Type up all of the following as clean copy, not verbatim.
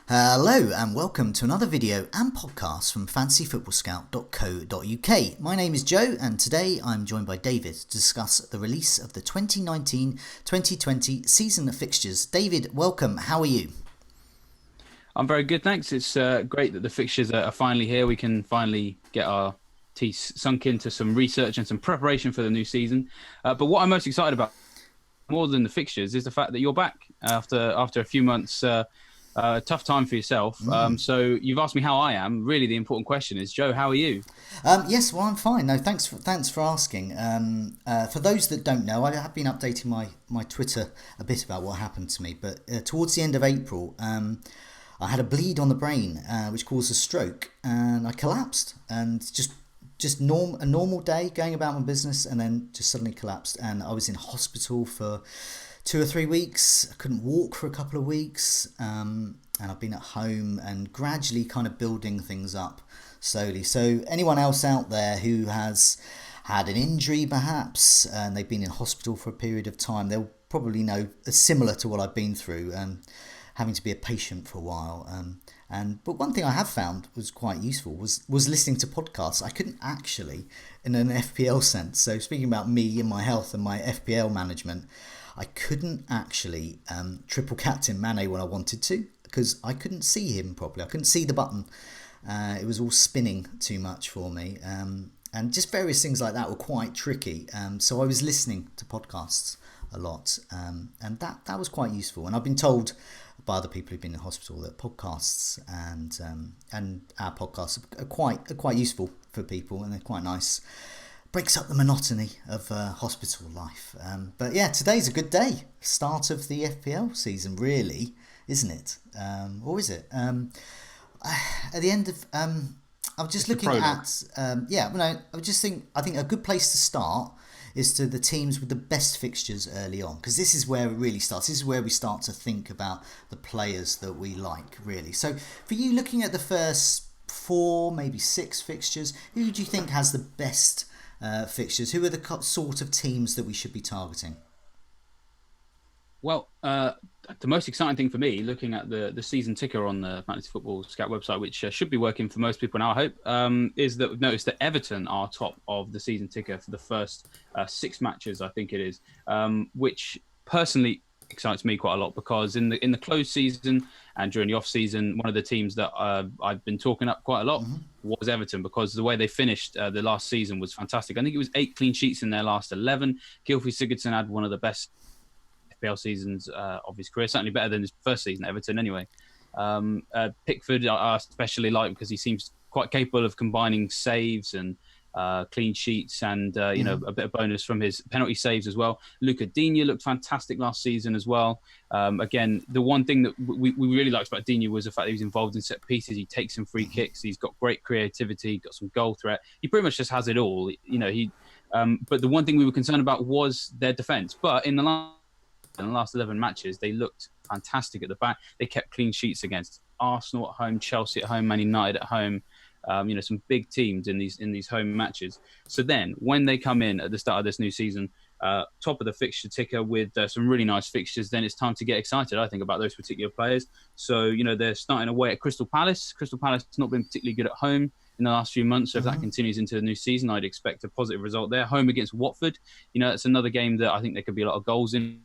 Hello and welcome to another video and podcast from fantasyfootballscout.co.uk. My name is Joe and today I'm joined by David to discuss the release of the 2019-2020 season of fixtures. David, welcome. How are you? I'm very good, thanks. It's great that the fixtures are finally here. We can finally get our teeth sunk into some research and some preparation for the new season. But what I'm most excited about, more than the fixtures, is the fact that you're back after a few months. Tough time for yourself. So you've asked me how I am. Really, the important question is, Joe, how are you? Yes, well, I'm fine. No, thanks for asking. For those that don't know, I have been updating my Twitter a bit about what happened to me. But towards the end of April, I had a bleed on the brain, which caused a stroke, and I collapsed. And just a normal day, going about my business, and then just suddenly collapsed. And I was in hospital for 2 or 3 weeks. I couldn't walk for a couple of weeks, and I've been at home and gradually kind of building things up slowly. So anyone else out there who has had an injury perhaps and they've been in hospital for a period of time, they'll probably know similar to what I've been through, having to be a patient for a while. But one thing I have found was quite useful was listening to podcasts. I couldn't actually, in an FPL sense, so speaking about me and my health and my FPL management, I couldn't actually triple captain Mane when I wanted to because I couldn't see him properly. I couldn't see the button. It was all spinning too much for me. And just various things like that were quite tricky. So I was listening to podcasts a lot. And that was quite useful. And I've been told by other people who've been in hospital that podcasts and our podcasts are quite useful for people, and they're quite nice. Breaks up the monotony of hospital life. But yeah, today's a good day. Start of the FPL season, really, isn't it? Or is it? At the end of, I was just looking at, I think a good place to start is to the teams with the best fixtures early on, because this is where it really starts. This is where we start to think about the players that we like, really. So for you, looking at the first 4, maybe 6 fixtures, who do you think has the best fixtures? Who are the sort of teams that we should be targeting? Well, the most exciting thing for me, looking at the season ticker on the Fantasy Football Scout website, which should be working for most people now, I hope, is that we've noticed that Everton are top of the season ticker for the first 6 matches, I think it is, which personally excites me quite a lot, because in the closed season and during the off season, one of the teams that I've been talking up quite a lot was Everton, because the way they finished the last season was fantastic. I think it was 8 clean sheets in their last 11. Gylfi Sigurdsson had one of the best FPL seasons of his career, certainly better than his first season at Everton anyway. Pickford I especially like, because he seems quite capable of combining saves and clean sheets and a bit of bonus from his penalty saves as well. Luca Digne looked fantastic last season as well. Again, the one thing that we really liked about Digne was the fact that he was involved in set pieces. He takes some free kicks. He's got great creativity, got some goal threat. He pretty much just has it all. But the one thing we were concerned about was their defence. But in the last 11 matches, they looked fantastic at the back. They kept clean sheets against Arsenal at home, Chelsea at home, Man United at home. Some big teams in these home matches. So then, when they come in at the start of this new season, top of the fixture ticker with some really nice fixtures, then it's time to get excited, I think, about those particular players. So, they're starting away at Crystal Palace. Crystal Palace has not been particularly good at home in the last few months. So if that continues into the new season, I'd expect a positive result there. Home against Watford, it's another game that I think there could be a lot of goals in.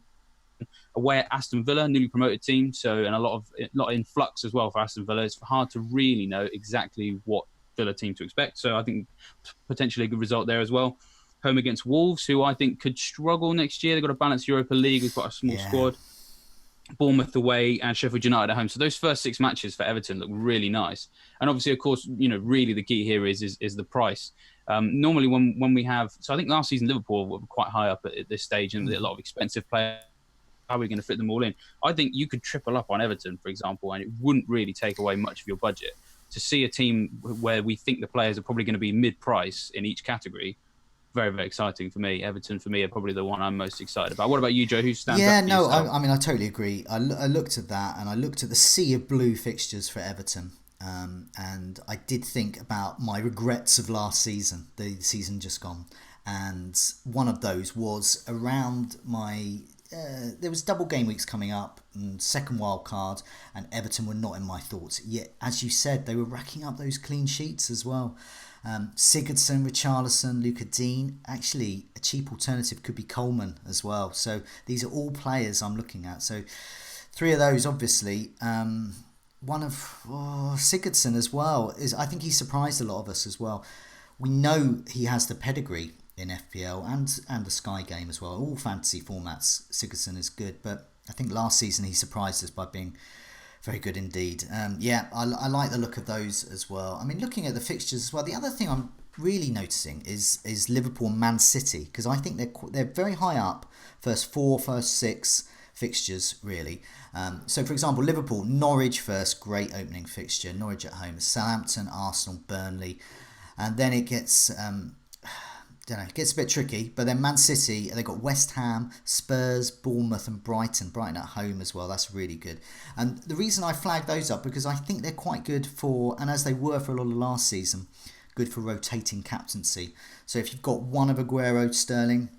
Away at Aston Villa, newly promoted team, and a lot in flux as well for Aston Villa. It's hard to really know exactly what Villa team to expect, so I think potentially a good result there as well. Home against Wolves, who I think could struggle next year. They've got a balanced Europa League. We've got a small squad. Bournemouth away and Sheffield United at home. So those first 6 matches for Everton look really nice. And obviously, of course, really the key here is the price. Normally when we have, so I think last season Liverpool were quite high up at this stage, and a lot of expensive players. How are we going to fit them all in? I think you could triple up on Everton, for example, and it wouldn't really take away much of your budget. To see a team where we think the players are probably going to be mid-price in each category, very, very exciting for me. Everton, for me, are probably the one I'm most excited about. What about you, Joe? Who stands out for yourself? I totally agree. I looked at that, and I looked at the sea of blue fixtures for Everton, and I did think about my regrets of last season, the season just gone. And one of those was around my there was double game weeks coming up, and second wild card, and Everton were not in my thoughts. Yet, as you said, they were racking up those clean sheets as well. Sigurdsson, Richarlison, Luca Dean. Actually, a cheap alternative could be Coleman as well. So these are all players I'm looking at. So three of those, obviously. One of Sigurdsson as well is. I think he surprised a lot of us as well. We know he has the pedigree in FPL and the Sky game as well. All fantasy formats, Sigurdsson is good, but I think last season he surprised us by being very good indeed. I like the look of those as well. I mean, looking at the fixtures as well, the other thing I'm really noticing is Liverpool and Man City, because I think they're very high up, first 4, first 6 fixtures really. So for example, Liverpool, Norwich first, great opening fixture. Norwich at home, Southampton, Arsenal, Burnley, and then it gets it gets a bit tricky. But then Man City, they got West Ham, Spurs, Bournemouth and Brighton. Brighton at home as well. That's really good. And the reason I flagged those up, because I think they're quite good for, and as they were for a lot of last season, good for rotating captaincy. So if you've got one of Aguero, Sterling,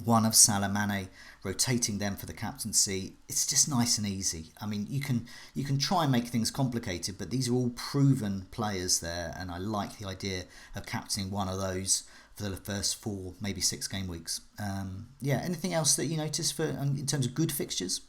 one of Salah, Mane, rotating them for the captaincy, it's just nice and easy. I mean, you can try and make things complicated, but these are all proven players there, and I like the idea of captaining one of those for the first 4, maybe 6 game weeks. Anything else that you notice for in terms of good fixtures?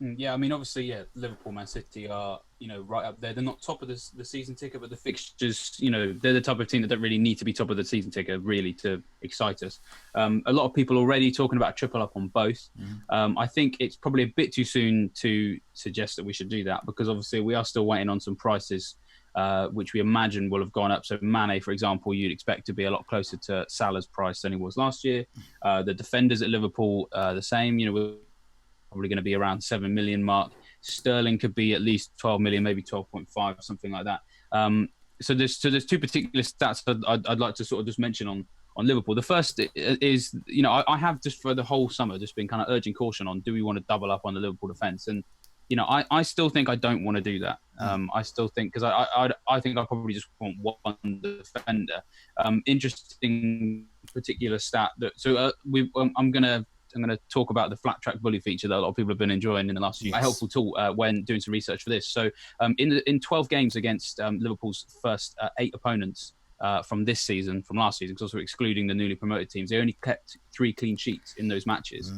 Yeah, I mean, obviously, Liverpool, Man City are, right up there. They're not top of the season ticker, but the fixtures, they're the type of team that don't really need to be top of the season ticker, really, to excite us. A lot of people already talking about triple up on both. I think it's probably a bit too soon to suggest that we should do that, because obviously we are still waiting on some prices, which we imagine will have gone up. So Mane, for example, you'd expect to be a lot closer to Salah's price than he was last year. The defenders at Liverpool, the same, we're probably going to be around 7 million mark. Sterling could be at least 12 million, maybe 12.5, something like that. So there's 2 particular stats I'd like to sort of just mention on Liverpool. The first is, I have just for the whole summer just been kind of urging caution on, do we want to double up on the Liverpool defence? And, I still think I don't want to do that. I still think, because I think I probably just want one defender. Interesting particular stat that, I'm going to talk about the flat track bully feature that a lot of people have been enjoying in the last few. A helpful tool when doing some research for this. So in 12 games against Liverpool's first 8 opponents from this season, from last season, because also excluding the newly promoted teams, they only kept 3 clean sheets in those matches.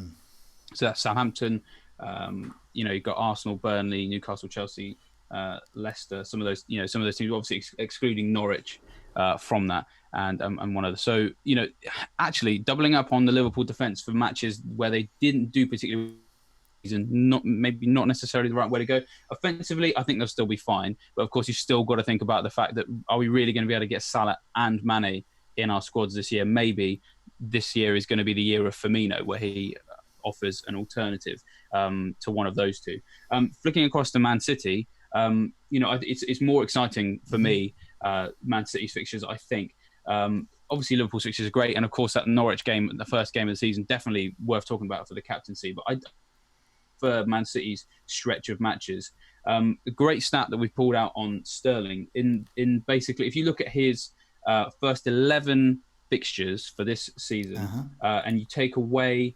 So that's Southampton, you've got Arsenal, Burnley, Newcastle, Chelsea, Leicester, some of those teams, obviously excluding Norwich from that. And one of the, so actually doubling up on the Liverpool defence for matches where they didn't do particularly, not necessarily the right way to go. Offensively, I think they'll still be fine, but of course you've still got to think about the fact that, are we really going to be able to get Salah and Mane in our squads this year? Maybe this year is going to be the year of Firmino, where he offers an alternative to one of those two. Flicking across to Man City, it's more exciting for me, Man City's fixtures, I think. Obviously Liverpool's fixtures are great, and of course that Norwich game, the first game of the season, definitely worth talking about for the captaincy, but for Man City's stretch of matches, a great stat that we've pulled out on Sterling in basically, if you look at his first 11 fixtures for this season, and you take away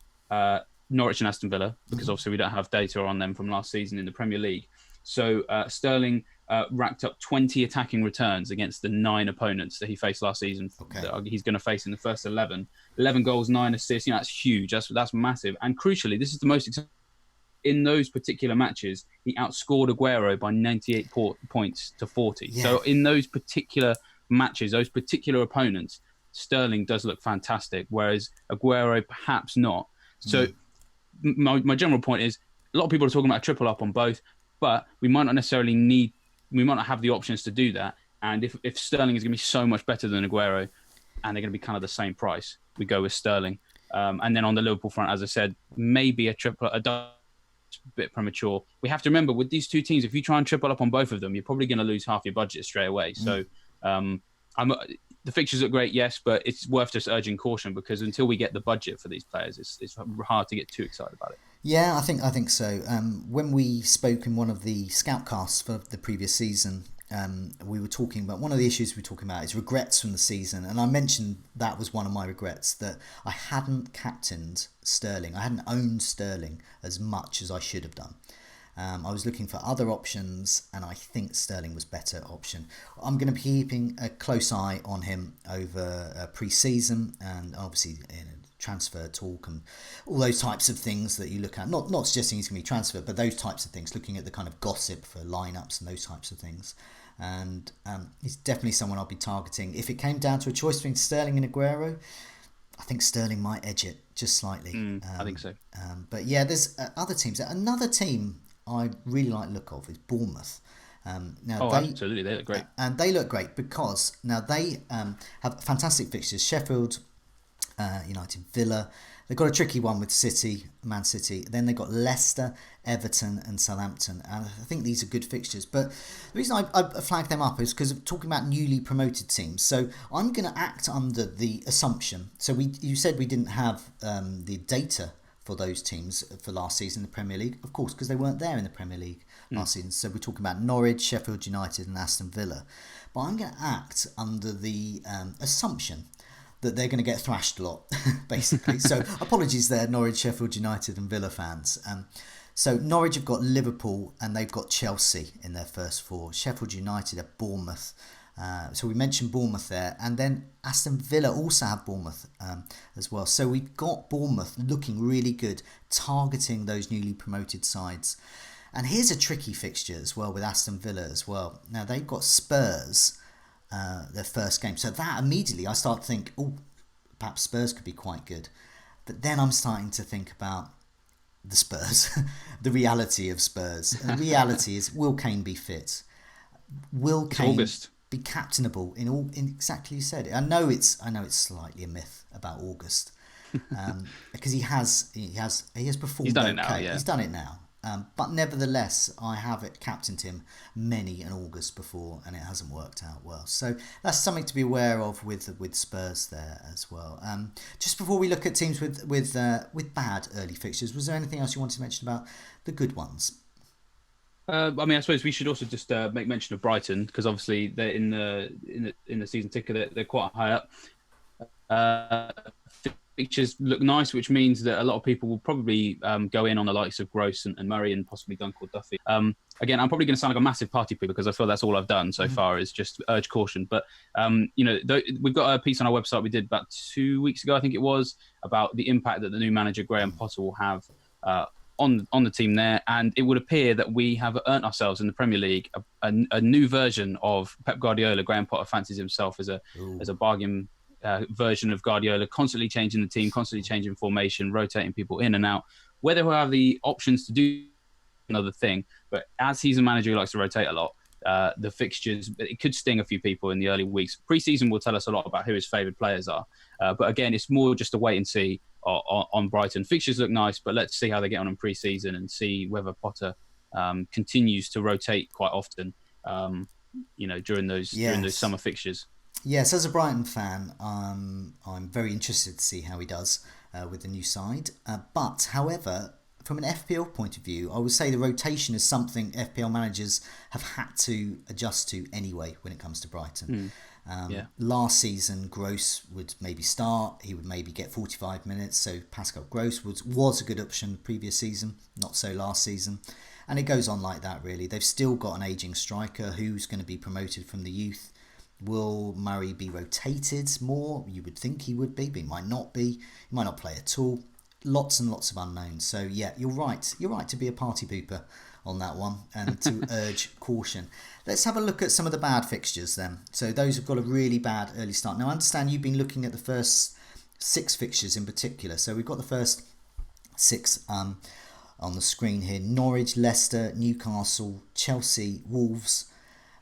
Norwich and Aston Villa, because obviously we don't have data on them from last season in the Premier League, so Sterling racked up 20 attacking returns against the 9 opponents that he faced last season. That he's going to face in the first 11 goals, 9 assists. That's huge. That's massive. And crucially, this is the most exciting. In those particular matches, he outscored Aguero by 98 points to 40. Yeah. So in those particular matches, those particular opponents, Sterling does look fantastic, whereas Aguero perhaps not. So my general point is, a lot of people are talking about a triple up on both, but we might not have the options to do that. And if Sterling is going to be so much better than Aguero, and they're going to be kind of the same price, we go with Sterling. And then on the Liverpool front, as I said, maybe a bit premature. We have to remember, with these 2 teams, if you try and triple up on both of them, you're probably going to lose half your budget straight away. So the fixtures are great, yes, but it's worth just urging caution, because until we get the budget for these players, it's hard to get too excited about it. Yeah, I think so. When we spoke in one of the scoutcasts for the previous season, we were talking about, one of the issues we were talking about is regrets from the season, and I mentioned that was one of my regrets, that I hadn't captained Sterling. I hadn't owned Sterling as much as I should have done. I was looking for other options, and I think Sterling was a better option. I'm going to be keeping a close eye on him over pre-season, and obviously transfer talk and all those types of things that you look at. Not suggesting he's going to be transferred, but those types of things, looking at the kind of gossip for lineups and those types of things. And he's definitely someone I'll be targeting. If it came down to a choice between Sterling and Aguero, I think Sterling might edge it just slightly. I think so. But yeah, there's other teams. Another team I really like the look of is Bournemouth. Absolutely, they look great. And they look great because now they have fantastic fixtures. Sheffield United, Villa. They've got a tricky one with Man City. Then they've got Leicester, Everton and Southampton. And I think these are good fixtures. But the reason I flagged them up is because of talking about newly promoted teams. So I'm going to act under the assumption. So you said we didn't have the data for those teams for last season in the Premier League. Of course, because they weren't there in the Premier League last season. So we're talking about Norwich, Sheffield United and Aston Villa. But I'm going to act under the assumption that they're going to get thrashed a lot, basically. So apologies there, Norwich, Sheffield United and Villa fans. So Norwich have got Liverpool and they've got Chelsea in their first four. Sheffield United have Bournemouth. So we mentioned Bournemouth there. And then Aston Villa also have Bournemouth as well. So we've got Bournemouth looking really good, targeting those newly promoted sides. And here's a tricky fixture as well with Aston Villa as well. Now they've got Spurs, their first game. So that immediately I start to think, perhaps Spurs could be quite good. But then I'm starting to think about the Spurs, the reality of Spurs. And the reality is, will Kane be fit? Will Kane be captainable in exactly you said it? I know it's slightly a myth about August, because he has performed. He's done it now. He's done it now. But nevertheless, I have captained him many an August before, and it hasn't worked out well. So that's something to be aware of with Spurs there as well. Just before we look at teams with bad early fixtures, was there anything else you wanted to mention about the good ones? I suppose we should also just make mention of Brighton, because obviously they're in the season ticker. They're quite high up. Fixtures look nice, which means that a lot of people will probably go in on the likes of Gross and Murray and possibly Dunk or Duffy. Again, I'm probably going to sound like a massive party pooper because I feel that's all I've done so far is just urge caution. But, we've got a piece on our website we did about 2 weeks ago, I think it was, about the impact that the new manager, Graham Potter, will have on the team there. And it would appear that we have earned ourselves in the Premier League a new version of Pep Guardiola. Graham Potter fancies himself as a bargain version of Guardiola, constantly changing the team, constantly changing formation, rotating people in and out. Whether he'll have the options to do another thing, but as he's a manager who likes to rotate a lot, the fixtures, it could sting a few people in the early weeks. Pre-season will tell us a lot about who his favoured players are. But again, it's more just a wait and see on Brighton. Fixtures look nice, but let's see how they get on in pre-season and see whether Potter continues to rotate quite often, during those summer fixtures. Yes, as a Brighton fan, I'm very interested to see how he does with the new side. But, however, from an FPL point of view, I would say the rotation is something FPL managers have had to adjust to anyway when it comes to Brighton. Last season, Gross would maybe start. He would maybe get 45 minutes. So Pascal Gross was a good option the previous season, not so last season. And it goes on like that, really. They've still got an ageing striker who's going to be promoted from the youth. Will Murray be rotated more? You would think he would be, but he might not be. He might not play at all. Lots and lots of unknowns. So yeah, you're right. You're right to be a party pooper on that one and to urge caution. Let's have a look at some of the bad fixtures then. So those have got a really bad early start. Now I understand you've been looking at the first 6 fixtures in particular. So we've got the first 6 on the screen here. Norwich, Leicester, Newcastle, Chelsea, Wolves,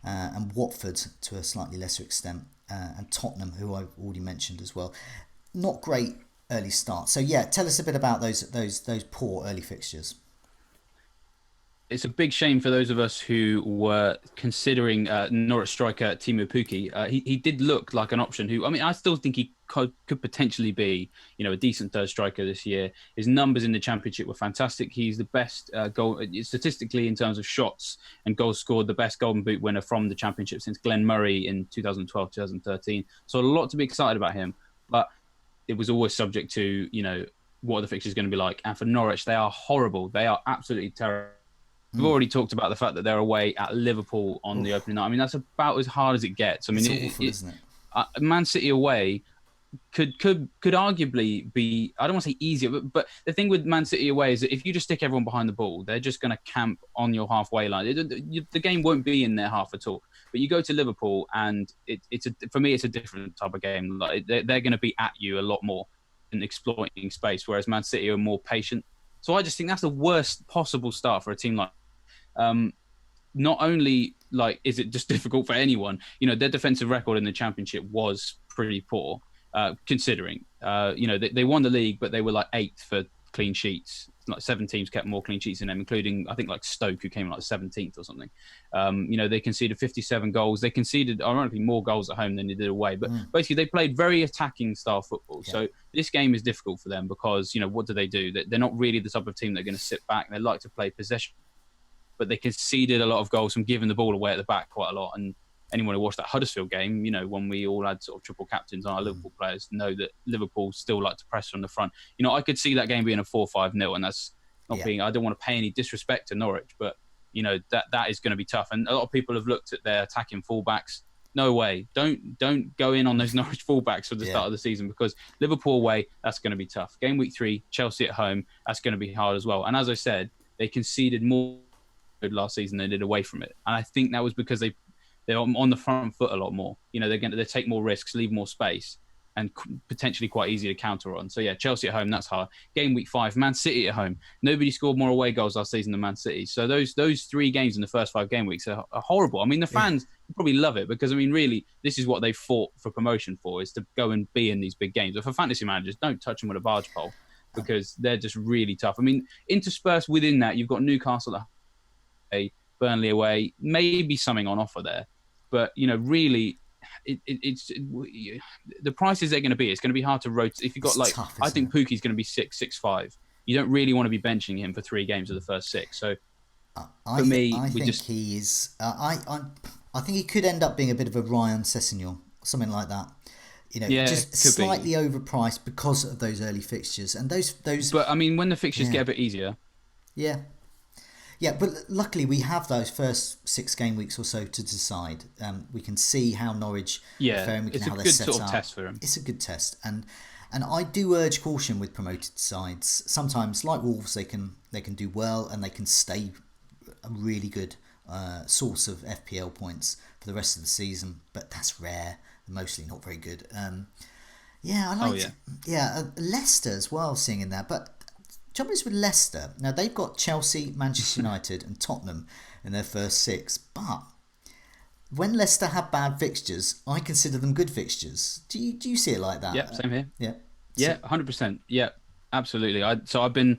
and Watford to a slightly lesser extent, and Tottenham, who I've already mentioned as well. Not great early start. So yeah, tell us a bit about those poor early fixtures. it's a big shame for those of us who were considering Norwich striker Timo Pukki. He did look like an option. Who, I mean, I still think he could potentially be, a decent third striker this year. His numbers in the Championship were fantastic. He's the best goal statistically in terms of shots and goals scored. The best Golden Boot winner from the Championship since Glenn Murray in 2012, 2013. So a lot to be excited about him, but it was always subject to what are the fixtures going to be like. And for Norwich, they are horrible. They are absolutely terrible. We've already talked about the fact that they're away at Liverpool on the opening night. I mean, that's about as hard as it gets. I mean, it's awful, isn't it? Man City away could arguably be, I don't want to say easier, but the thing with Man City away is that if you just stick everyone behind the ball, they're just going to camp on your halfway line. The game won't be in their half at all. But you go to Liverpool and for me, it's a different type of game. Like they're going to be at you a lot more and exploiting space, whereas Man City are more patient. So I just think that's the worst possible start for a team like. Not only is it just difficult for anyone, their defensive record in the Championship was pretty poor, considering, they won the league, but they were like 8th for clean sheets. Like 7 teams kept more clean sheets than them, including I think like Stoke, who came like 17th or something. They conceded 57 goals. They conceded ironically more goals at home than they did away. But basically, they played very attacking style football. Yeah. So this game is difficult for them because what do? They're not really the type of team that are going to sit back. They like to play possession. But they conceded a lot of goals from giving the ball away at the back quite a lot. And anyone who watched that Huddersfield game, when we all had sort of triple captains on our Liverpool players, know that Liverpool still like to press from the front. I could see that game being a 4-5-0, and that's not being. I don't want to pay any disrespect to Norwich, but that is going to be tough. And a lot of people have looked at their attacking fullbacks. No way. Don't go in on those Norwich fullbacks for the start of the season, because Liverpool away, that's going to be tough. Game week 3, Chelsea at home, that's going to be hard as well. And as I said, they conceded more last season they did away from it, and I think that was because they're on the front foot a lot more. They take more risks, leave more space, and potentially quite easy to counter on. So yeah, Chelsea at home, that's hard. Game week 5, Man City at home. Nobody scored more away goals last season than Man City. So those 3 games in the first 5 game weeks are horrible. I mean, the fans probably love it because, I mean, really, this is what they fought for promotion for, is to go and be in these big games. But for fantasy managers, don't touch them with a barge pole, because they're just really tough. I mean, interspersed within that, you've got Newcastle at home, Burnley away, maybe something on offer there, but really, it's the prices they're going to be. It's going to be hard to rotate. If you've got tough, I think Pukki's going to be 6.5. You don't really want to be benching him for 3 games of the first 6. So I think he is. I think he could end up being a bit of a Ryan Sessegnon, something like that. Just slightly overpriced because of those early fixtures and those. But I mean, when the fixtures get a bit easier, Yeah, but luckily we have those first 6 game weeks or so to decide. We can see how Norwich are faring. It's a good sort of test for them. It's a good test, and I do urge caution with promoted sides. Sometimes, like Wolves, they can do well and they can stay a really good source of FPL points for the rest of the season, but that's rare. They're mostly not very good. Leicester as well, seeing in that, but. Trouble is with Leicester. Now they've got Chelsea, Manchester United, and Tottenham in their first 6. But when Leicester have bad fixtures, I consider them good fixtures. Do you see it like that? Yeah, same here. Yeah, 100%. Yeah, absolutely. I've been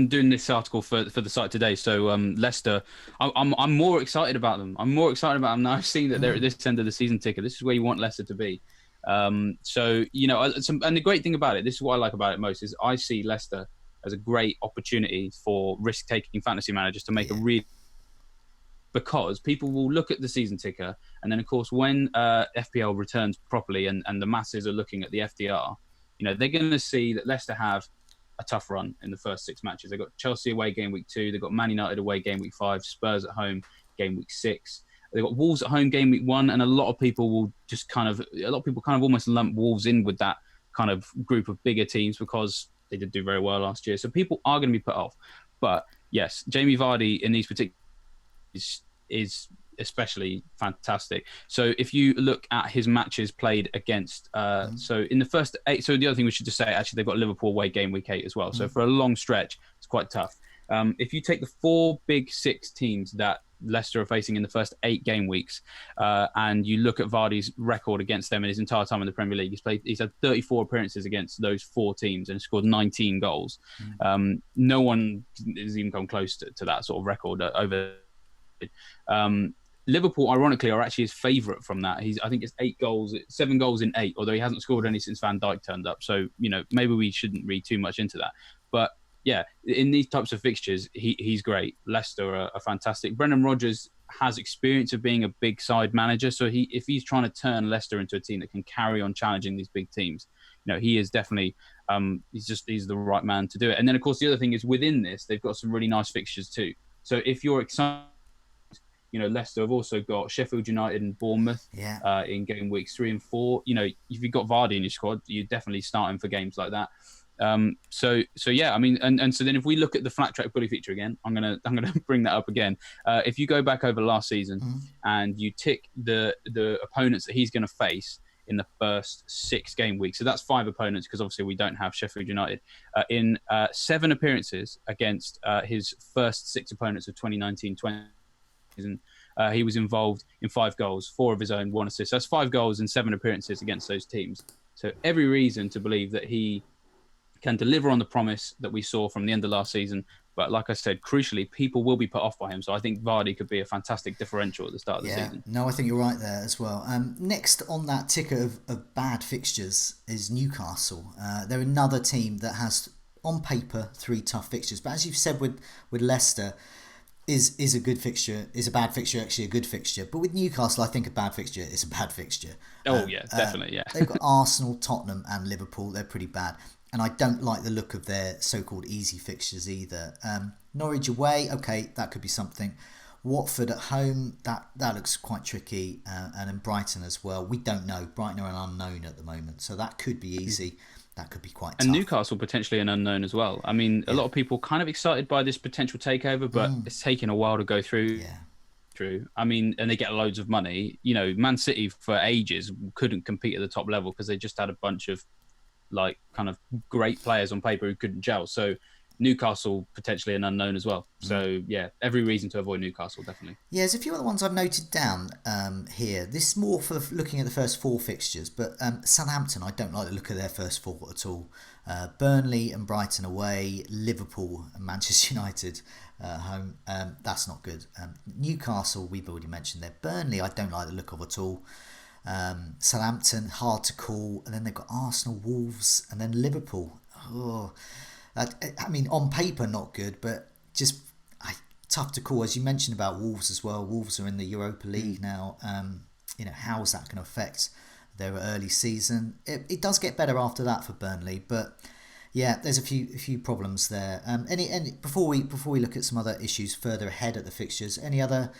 doing this article for the site today. So Leicester, I'm more excited about them. I'm more excited about them now. I've seen that they're at this end of the season ticker. This is where you want Leicester to be. And the great thing about it, this is what I like about it most, is I see Leicester as a great opportunity for risk-taking fantasy managers to make a real, because people will look at the season ticker, and then of course when FPL returns properly and the masses are looking at the FDR, they're going to see that Leicester have a tough run in the first 6 matches. They've got Chelsea away game week 2, they've got Man United away game week 5, Spurs at home game week 6. They've got Wolves at home game week 1, and a lot of people kind of almost lump Wolves in with that kind of group of bigger teams because they did do very well last year. So people are going to be put off. But yes, Jamie Vardy in these particular is especially fantastic. So if you look at his matches played against, so in the first 8, so the other thing we should just say, actually, they've got Liverpool away game week 8 as well. So for a long stretch, it's quite tough. If you take the 4 big 6 teams that Leicester are facing in the first 8 game weeks, and you look at Vardy's record against them in his entire time in the Premier League, he's had 34 appearances against those 4 teams and scored 19 goals. No one has even come close to that sort of record over. Liverpool, ironically, are actually his favourite from that. I think it's 7 goals in 8, although he hasn't scored any since Van Dijk turned up. So, maybe we shouldn't read too much into that. But yeah, in these types of fixtures, he's great. Leicester are fantastic. Brendan Rodgers has experience of being a big side manager. So if he's trying to turn Leicester into a team that can carry on challenging these big teams, he is definitely, he's the right man to do it. And then, of course, the other thing is within this, they've got some really nice fixtures too. So if you're excited, Leicester have also got Sheffield United and Bournemouth in game weeks 3 and 4. If you've got Vardy in your squad, you're definitely starting for games like that. So yeah, I mean, and so then if we look at the flat track bully feature again, I'm gonna bring that up again. If you go back over last season and you tick the opponents that he's going to face in the first 6 game weeks, so that's 5 opponents because obviously we don't have Sheffield United in 7 appearances against his first 6 opponents of 2019-20. And he was involved in 5 goals, 4 of his own, 1 assist. So that's 5 goals and 7 appearances against those teams. So every reason to believe that he can deliver on the promise that we saw from the end of last season. But like I said, crucially, people will be put off by him. So I think Vardy could be a fantastic differential at the start of the season. No, I think you're right there as well. Next on that ticker of bad fixtures is Newcastle. They're another team that has, on paper, 3 tough fixtures. But as you've said with Leicester, is a good fixture, is a bad fixture actually a good fixture? But with Newcastle, I think a bad fixture is a bad fixture. Definitely. They've got Arsenal, Tottenham and Liverpool. They're pretty bad. And I don't like the look of their so-called easy fixtures either. Norwich away, okay, that could be something. Watford at home, that looks quite tricky. And then Brighton as well. We don't know. Brighton are an unknown at the moment. So that could be easy. That could be quite tough. And Newcastle potentially an unknown as well. I mean, a lot of people kind of excited by this potential takeover, but it's taken a while to go through. I mean, and they get loads of money. Man City for ages couldn't compete at the top level because they just had a bunch of kind of great players on paper who couldn't gel. So Newcastle potentially an unknown as well. So yeah, every reason to avoid Newcastle, definitely. Yeah, there's a few other ones I've noted down here. This is more for looking at the first 4 fixtures, but Southampton, I don't like the look of their first 4 at all. Burnley and Brighton away, Liverpool and Manchester United home. That's not good. Newcastle, we've already mentioned there. Burnley, I don't like the look of at all. Southampton, hard to call, and then they've got Arsenal, Wolves, and then Liverpool. I mean, on paper, not good, but just tough to call. As you mentioned about Wolves as well. Wolves are in the Europa League now. How is that going to affect their early season? It does get better after that for Burnley, but yeah, there's a few problems there. Any before we look at some other issues further ahead at the fixtures, any other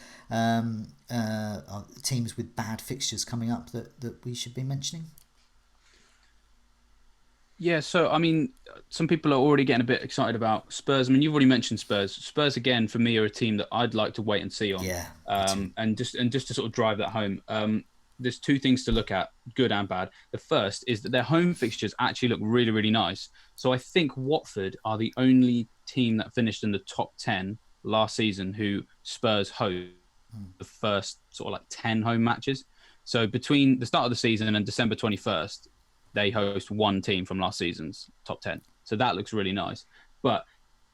teams with bad fixtures coming up that we should be mentioning? Yeah, so I mean, some people are already getting a bit excited about Spurs. I mean, you've already mentioned Spurs. Spurs again for me are a team that I'd like to wait and see on. Yeah. And just to sort of drive that home. There's 2 things to look at, good and bad. The first is that their home fixtures actually look really, really nice. So I think Watford are the only team that finished in the top 10 last season who Spurs host the first sort of like 10 home matches. So between the start of the season and December 21st, they host 1 team from last season's top 10. So that looks really nice. But,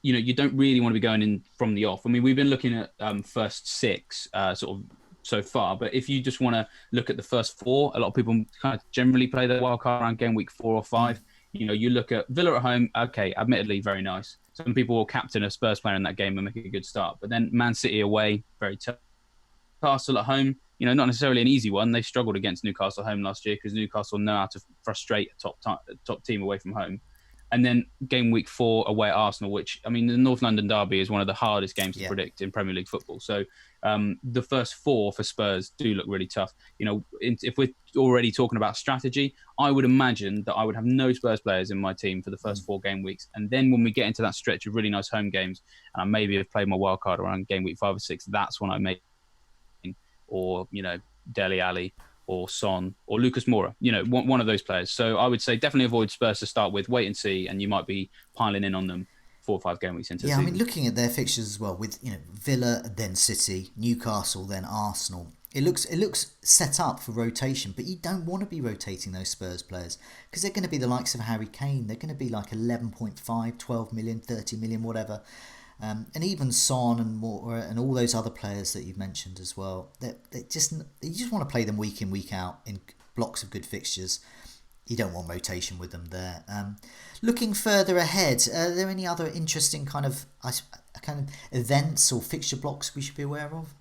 you don't really want to be going in from the off. I mean, we've been looking at first 6 sort of so far. But if you just want to look at the first 4, a lot of people kind of generally play their wild card around game week 4 or 5. You look at Villa at home, okay, admittedly, very nice. Some people will captain a Spurs player in that game and make a good start. But then Man City away, very tough. Newcastle at home, not necessarily an easy one. They struggled against Newcastle at home last year because Newcastle know how to frustrate a top team away from home. And then game week 4 away at Arsenal, which, I mean, the North London derby is one of the hardest games to predict in Premier League football. So the first 4 for Spurs do look really tough. If we're already talking about strategy, I would imagine that I would have no Spurs players in my team for the first 4 game weeks. And then when we get into that stretch of really nice home games, and I maybe have played my wild card around game week 5 or 6, that's when I may, or, Dele Alli or Son or Lucas Moura, one of those players. So I would say definitely avoid Spurs to start with, wait and see, and you might be piling in on them 4 or 5 game weeks into the Yeah, I season. mean, looking at their fixtures as well, with Villa, then City, Newcastle, then Arsenal, it looks set up for rotation. But you don't want to be rotating those Spurs players because they're going to be the likes of Harry Kane. They're going to be like 11.5, 12 million, 30 million, whatever. And even Son and more, and all those other players that you've mentioned as well. They just you just want to play them week in, week out in blocks of good fixtures. You don't want rotation with them there. Looking further ahead, are there any other interesting kind of events or fixture blocks we should be aware of?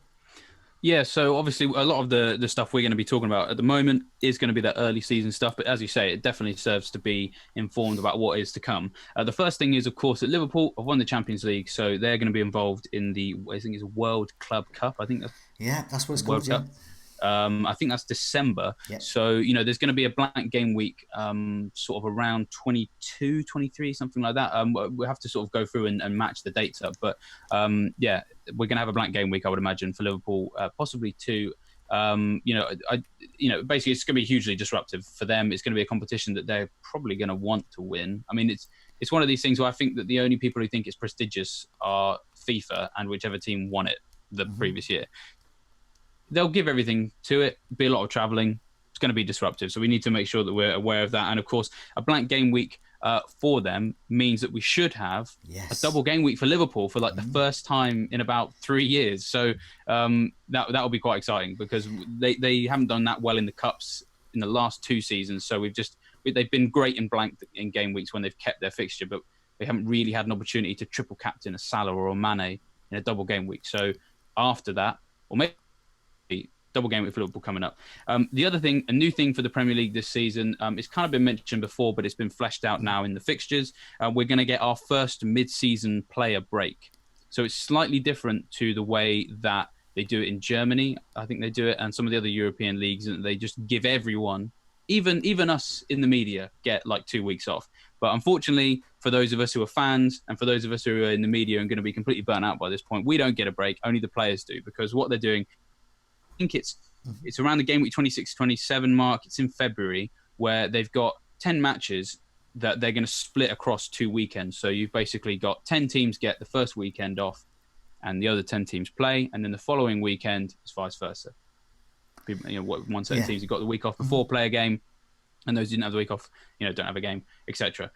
Yeah, so obviously a lot of the stuff we're going to be talking about at the moment is going to be that early season stuff. But as you say, it definitely serves to be informed about what is to come. The first thing is, of course, that Liverpool have won the Champions League, so they're going to be involved in I think it's a World Club Cup. I think that's what it's World called. Cup. Yeah. I think that's December. Yeah. So, there's going to be a blank game week sort of around 22, 23, something like that. We'll have to sort of go through and match the dates up. But, yeah, we're going to have a blank game week, I would imagine, for Liverpool, possibly two. Basically, it's going to be hugely disruptive for them. It's going to be a competition that they're probably going to want to win. I mean, it's one of these things where I think that the only people who think it's prestigious are FIFA and whichever team won it the previous year. They'll give everything to it, be a lot of travelling. It's going to be disruptive. So we need to make sure that we're aware of that. And of course, a blank game week for them means that we should have a double game week for Liverpool for like the first time in about 3 years. So that will be quite exciting because they haven't done that well in the Cups in the last 2 seasons. So they've been great in blank in game weeks when they've kept their fixture, but they haven't really had an opportunity to triple captain a Salah or a Mane in a double game week. So after that, or maybe double game week for Liverpool coming up. The other thing, a new thing for the Premier League this season, it's kind of been mentioned before, but it's been fleshed out now in the fixtures. We're going to get our first mid-season player break. So it's slightly different to the way that they do it in Germany. I think they do it, and some of the other European leagues, and they just give everyone, even us in the media, get like 2 weeks off. But unfortunately, for those of us who are fans and for those of us who are in the media and going to be completely burnt out by this point, we don't get a break. Only the players do, because what they're doing, I think it's around the game week 26-27 mark. It's in February, where they've got 10 matches that they're going to split across 2 weekends. So you've basically got 10 teams get the first weekend off and the other 10 teams play. And then the following weekend is vice versa. One set of teams have got the week off before play a game, and those who didn't have the week off, don't have a game, etc.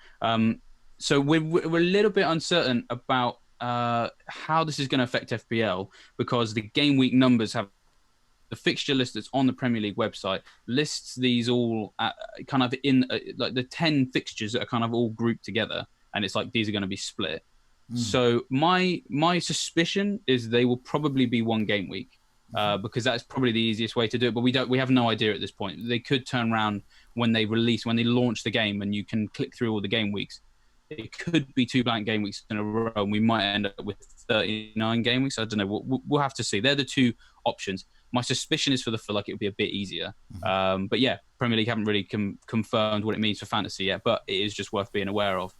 So we're a little bit uncertain about how this is going to affect FPL, because the game week numbers have the fixture list that's on the Premier League website lists these all kind of in like the 10 fixtures that are kind of all grouped together, and it's like these are going to be split. So my suspicion is they will probably be one game week, because that's probably the easiest way to do it. But we have no idea at this point. They could turn around when they launch the game, and you can click through all the game weeks. It could be 2 blank game weeks in a row, and we might end up with 39 game weeks. I don't know. We'll have to see. They're the 2 options. My suspicion is for like it would be a bit easier. But yeah, Premier League haven't really confirmed what it means for fantasy yet, but it is just worth being aware of,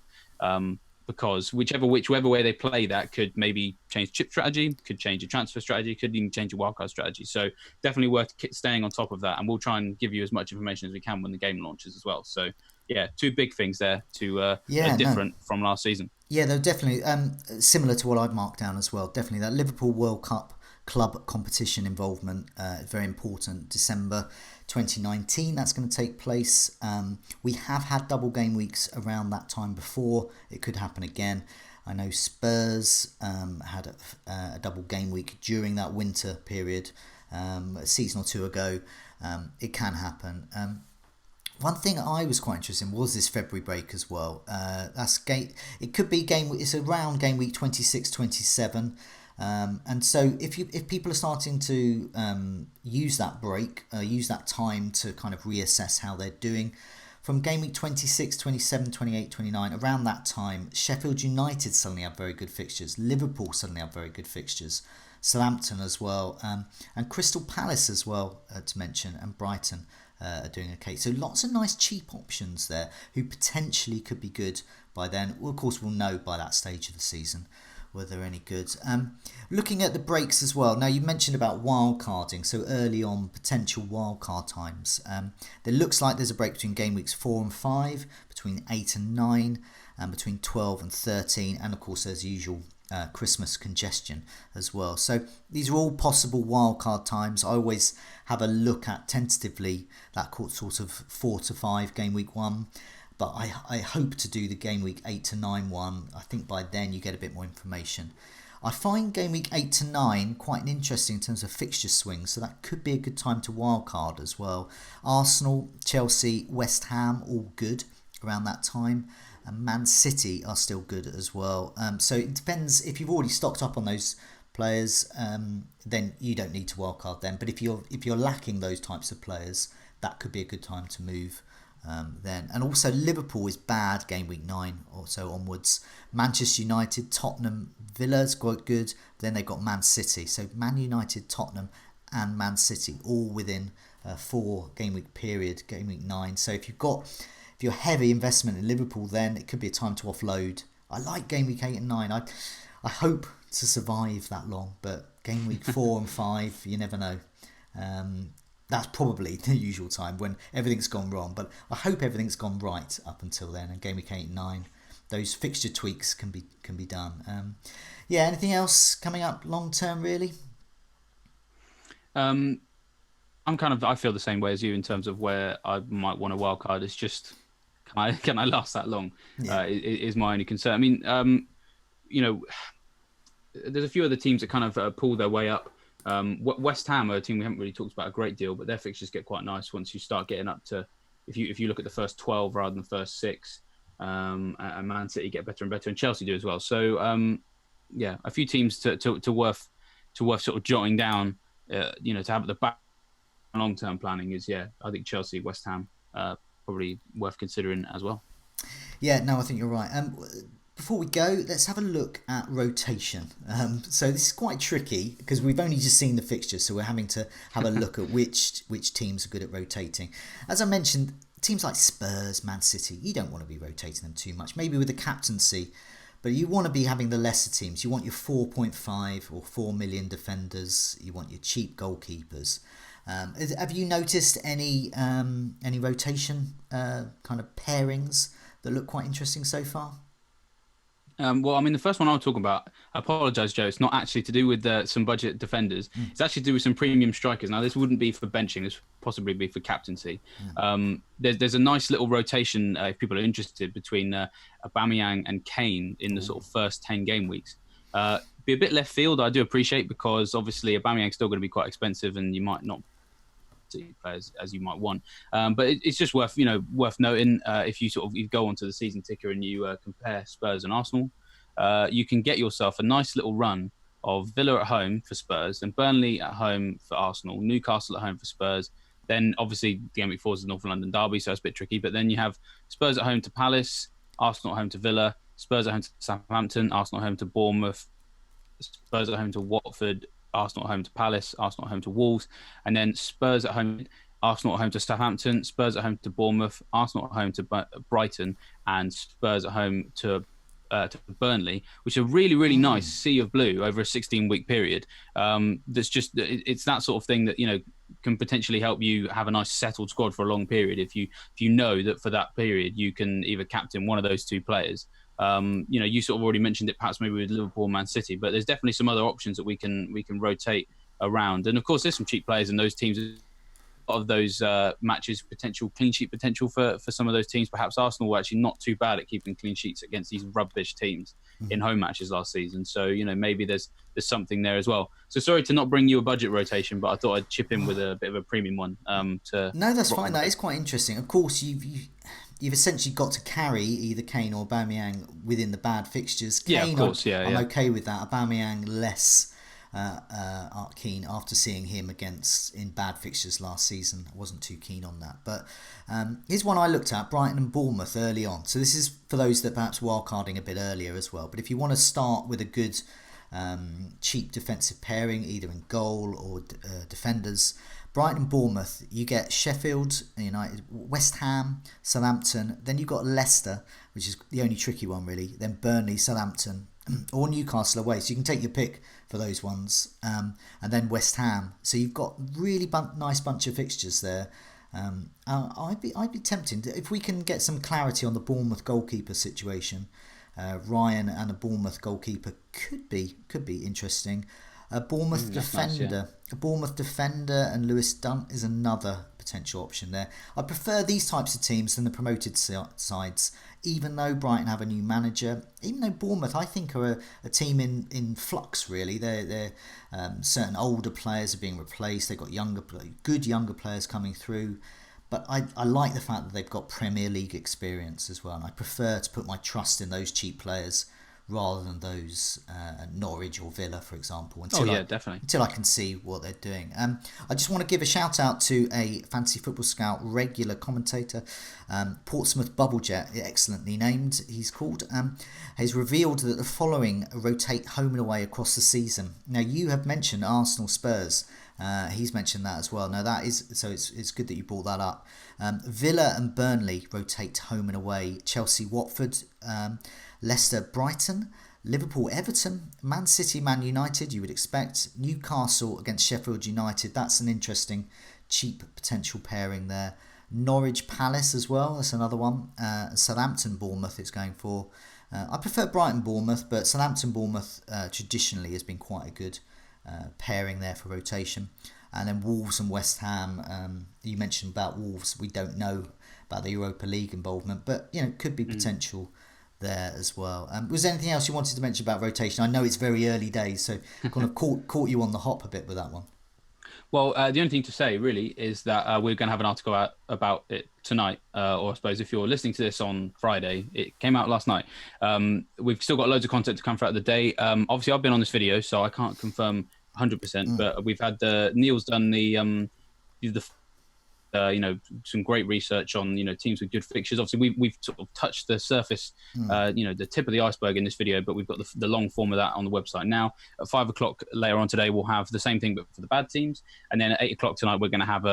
because whichever way they play that could maybe change chip strategy, could change your transfer strategy, could even change your wildcard strategy. So definitely worth staying on top of that, and we'll try and give you as much information as we can when the game launches as well. So yeah, 2 big things there different from last season. Yeah, they're definitely similar to what I've marked down as well. Definitely that Liverpool World Cup club competition involvement, very important. December 2019, that's going to take place. We have had double game weeks around that time before. It could happen again. I know Spurs had a double game week during that winter period a season or 2 ago. It can happen. One thing I was quite interested in was this February break as well. It could be it's around game week 26-27. And so if people are starting to use that break, use that time to kind of reassess how they're doing, from game week 26, 27, 28, 29, around that time, Sheffield United suddenly have very good fixtures. Liverpool suddenly have very good fixtures. Southampton as well, and Crystal Palace as well, to mention, and Brighton are doing okay. So lots of nice cheap options there who potentially could be good by then. Well, of course, we'll know by that stage of the season whether they're any good. Looking at the breaks as well. Now, you mentioned about wildcarding, so early on potential wildcard times. There looks like there's a break between game weeks 4 and 5, between 8 and 9. and between 12 and 13, and of course as usual Christmas congestion as well. So these are all possible wildcard times. I always have a look at tentatively that sort of 4 to 5 game week 1, but I hope to do the game week 8 to 9 one. I think by then you get a bit more information. I find game week 8 to 9 quite interesting in terms of fixture swings, so that could be a good time to wildcard as well. Arsenal, Chelsea, West Ham, all good around that time. And Man City are still good as well. So it depends. If you've already stocked up on those players, then you don't need to wildcard them. But if you're lacking those types of players, that could be a good time to move then. And also Liverpool is bad game week 9 or so onwards. Manchester United, Tottenham, Villa's quite good. Then they've got Man City. So Man United, Tottenham and Man City all within 4 game week period, game week 9. So if you're heavy investment in Liverpool, then it could be a time to offload. I like game week 8 and 9. I hope to survive that long, but game week 4 and 5, you never know. That's probably the usual time when everything's gone wrong, but I hope everything's gone right up until then. And game week 8 and 9, those fixture tweaks can be done. Anything else coming up long term really? I feel the same way as you in terms of where I might want a wild card. It's just can I last that long? Yeah. Is my only concern. I mean, there's a few other teams that kind of pull their way up. West Ham are a team we haven't really talked about a great deal, but their fixtures get quite nice once you start getting up to, if you look at the first 12 rather than the first 6, and Man City get better and better, and Chelsea do as well. So a few teams to worth sort of jotting down, to have at the back long-term planning is, I think Chelsea, West Ham, probably worth considering as well. Yeah, no, I think you're right. Before we go, let's have a look at rotation. So this is quite tricky because we've only just seen the fixtures, so we're having to have a look at which teams are good at rotating. As I mentioned, teams like Spurs, Man City, you don't want to be rotating them too much. Maybe with the captaincy, but you want to be having the lesser teams. You want your 4.5 or 4 million defenders. You want your cheap goalkeepers. Have you noticed any rotation kind of pairings that look quite interesting so far? Well, I mean, the first one I'll talk about, I apologise, Joe, it's not actually to do with some budget defenders. It's actually to do with some premium strikers. Now, this wouldn't be for benching. This would possibly be for captaincy. There's a nice little rotation, if people are interested, between Aubameyang and Kane in the sort of first 10 game weeks. Be a bit left field, I do appreciate, because obviously Aubameyang's still going to be quite expensive and you might not players as you might want, but it's just worth noting. If you go onto the season ticker and you compare Spurs and Arsenal, you can get yourself a nice little run of Villa at home for Spurs, and Burnley at home for Arsenal, Newcastle at home for Spurs. Then obviously the game week 4 is the North London derby, so it's a bit tricky. But then you have Spurs at home to Palace, Arsenal at home to Villa, Spurs at home to Southampton, Arsenal at home to Bournemouth, Spurs at home to Watford, Arsenal at home to Palace, Arsenal at home to Wolves, and then Spurs at home, Arsenal at home to Southampton, Spurs at home to Bournemouth, Arsenal at home to Brighton, and Spurs at home to Burnley, which are really, really nice sea of blue over a 16-week period. That's just, it's that sort of thing that, can potentially help you have a nice settled squad for a long period if you know that for that period you can either captain one of those two players. You sort of already mentioned it, perhaps maybe with Liverpool, Man City, but there's definitely some other options that we can rotate around. And of course, there's some cheap players in those teams. A lot of those matches, clean sheet potential for some of those teams. Perhaps Arsenal were actually not too bad at keeping clean sheets against these rubbish teams in home matches last season. So maybe there's something there as well. So sorry to not bring you a budget rotation, but I thought I'd chip in with a bit of a premium one. No, that's fine. That is quite interesting. Of course, you've essentially got to carry either Kane or Aubameyang within the bad fixtures. Kane, yeah, of course, I'm okay with that. Aubameyang less keen after seeing him in bad fixtures last season. I wasn't too keen on that. But here's one I looked at, Brighton and Bournemouth early on. So this is for those that perhaps wildcarding a bit earlier as well. But if you want to start with a good cheap defensive pairing, either in goal or defenders, Brighton and Bournemouth, you get Sheffield United, West Ham, Southampton, then you've got Leicester, which is the only tricky one really, then Burnley, Southampton, or Newcastle away, so you can take your pick for those ones, and then West Ham. So you've got really nice bunch of fixtures there. I'd be tempted if we can get some clarity on the Bournemouth goalkeeper situation. Ryan and a Bournemouth goalkeeper could be interesting. A Bournemouth Nice, yeah. defender, and Lewis Dunt is another potential option there. I prefer these types of teams than the promoted sides, even though Brighton have a new manager. Even though Bournemouth, I think, are a team in flux. Really, they're certain older players are being replaced. They've got good younger players coming through. But I like the fact that they've got Premier League experience as well, and I prefer to put my trust in those cheap players rather than those at Norwich or Villa, for example. Definitely. Until I can see what they're doing. I just want to give a shout out to a Fantasy Football Scout regular commentator, Portsmouth Bubblejet, excellently named. He's called. Has revealed that the following rotate home and away across the season. Now you have mentioned Arsenal, Spurs. He's mentioned that as well. Now that is so. It's good that you brought that up. Villa and Burnley rotate home and away. Chelsea, Watford, Leicester, Brighton, Liverpool, Everton, Man City, Man United. You would expect Newcastle against Sheffield United. That's an interesting, cheap potential pairing there. Norwich, Palace as well. That's another one. Southampton, Bournemouth is going for. I prefer Brighton, Bournemouth, but Southampton, Bournemouth traditionally has been quite a good pairing there for rotation. And then Wolves and West Ham. You mentioned about Wolves. We don't know about the Europa League involvement, but could be potential there as well. Was there anything else you wanted to mention about rotation? I know it's very early days, so kind of caught you on the hop a bit with that one. Well, the only thing to say really is that we're going to have an article out about it tonight, or I suppose if you're listening to this on Friday, it came out last night. We've still got loads of content to come throughout the day. Obviously, I've been on this video, so I can't confirm 100%, but we've had Neil's done the some great research on teams with good fixtures. Obviously, we've sort of touched the surface, the tip of the iceberg in this video, but we've got the long form of that on the website now. At 5:00 later on today, we'll have the same thing but for the bad teams, and then at 8:00 tonight, we're going to have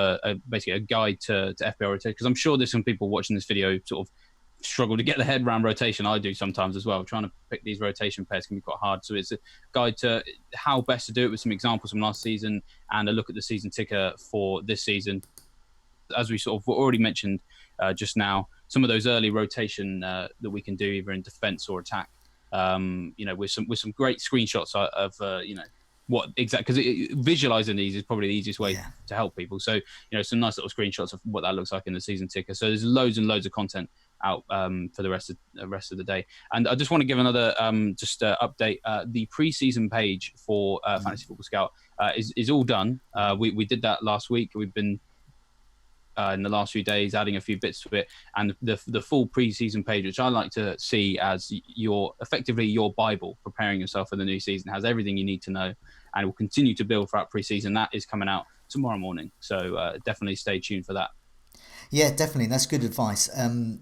basically a guide to FPL rotation, because I'm sure there's some people watching this video sort of struggle to get their head around rotation. I do sometimes as well. Trying to pick these rotation pairs can be quite hard. So it's a guide to how best to do it with some examples from last season and a look at the season ticker for this season. As we sort of already mentioned just now, some of those early rotation that we can do either in defence or attack, with some great screenshots of what exactly, because visualizing these is probably the easiest way to help people. So some nice little screenshots of what that looks like in the season ticker. So there's loads and loads of content out for the rest of the day. And I just want to give another update. The pre-season page for Fantasy Football Scout is all done. We did that last week. We've been in the last few days adding a few bits to it, and the full pre-season page, which I like to see as effectively your Bible, preparing yourself for the new season, has everything you need to know, and will continue to build throughout pre-season. That is coming out tomorrow morning, so definitely stay tuned for that. Yeah, definitely. That's good advice.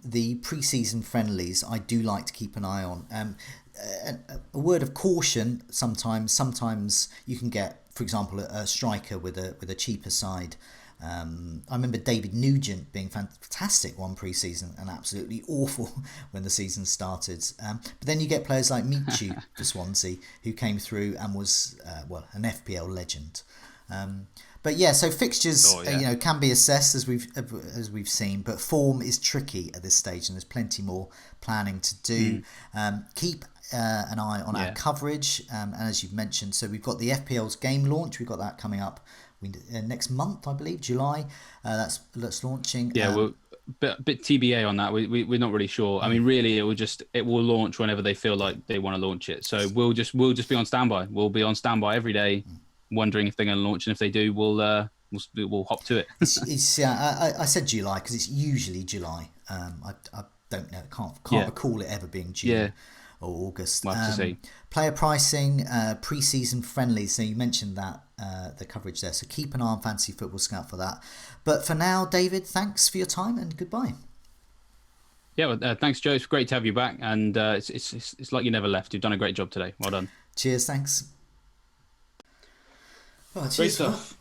The pre-season friendlies, I do like to keep an eye on. A word of caution: sometimes you can get, for example, a striker with a cheaper side. I remember David Nugent being fantastic one pre-season and absolutely awful when the season started. But then you get players like Michu for Swansea, who came through and was an FPL legend. But yeah, so fixtures can be assessed as we've seen, but form is tricky at this stage, and there's plenty more planning to do. Keep an eye on our coverage, and as you've mentioned, so we've got the FPL's game launch. We've got that coming up next month, I believe, July. That's launching. Yeah, we're a bit TBA on that. We're not really sure. I mean, really, it will launch whenever they feel like they want to launch it. So we'll just be on standby. We'll be on standby every day, wondering if they're going to launch, and if they do, we'll hop to it. I said July because it's usually July. I don't know. Can't recall it ever being June. Yeah. Or August. We'll have to see. Player pricing, pre-season friendly. So you mentioned that the coverage there. So keep an eye on Fantasy Football Scout for that. But for now, David, thanks for your time and goodbye. Yeah, well, thanks, Joe. It's great to have you back, and it's like you never left. You've done a great job today. Well done. Cheers. Thanks. Oh, cheers. Great stuff.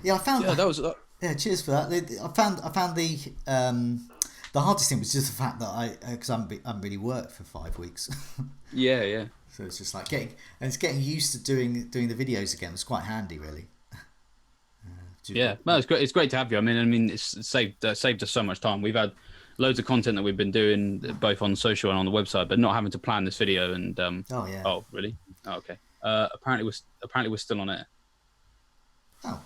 Yeah, I found. Yeah, that was. Yeah, cheers for that. I found the hardest thing was just the fact that because I haven't really worked for 5 weeks. Yeah. So it's just like getting used to doing the videos again. It's quite handy, really. Yeah, no, it's great. It's great to have you. I mean, it's saved us so much time. We've had loads of content that we've been doing both on social and on the website, but not having to plan this video. And Oh yeah. oh really? Oh, okay. Apparently we're still on it. Oh,